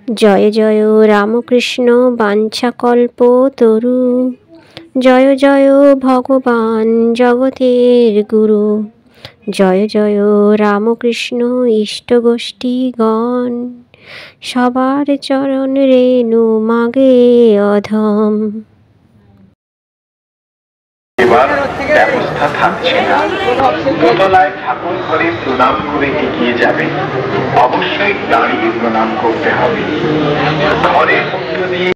জয় জয় রামকৃষ্ণ বাঞ্ছাকল্পতরু, জয় জয় ভগবান জগতের গুরু, জয় জয় রামকৃষ্ণ ইষ্টগোষ্ঠীগণ, সবার চরণ রেণু মাগে অধম। এবার ব্যবস্থা থাকছে না, দোতলায় ঠাকুর ঘরে প্রণাম করে এগিয়ে যাবে, অবশ্যই দাঁড়িয়ে প্রণাম করতে হবে। ঘরের মধ্য দিয়ে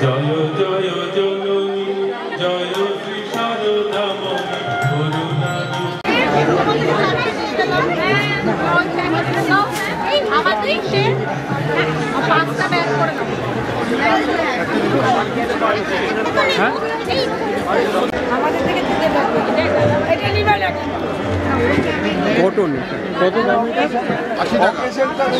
জয় জয় জননী, জয় শ্রী শারদামণি করুণা। কত দাম? 80 টাকা।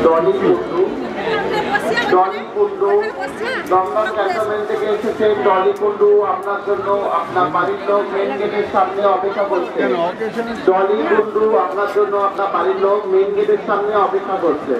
ডলি কুন্ডু দমদম ক্যান্টনমেন্ট থেকে এসেছে। ডলি কুন্ডু আপনার জন্য আপনার বাড়ির লোক মেন গেটের সামনে অপেক্ষা করছে। ডলি কুন্ডু আপনার জন্য আপনার বাড়ির লোক মেন গেটের সামনে অপেক্ষা করছে।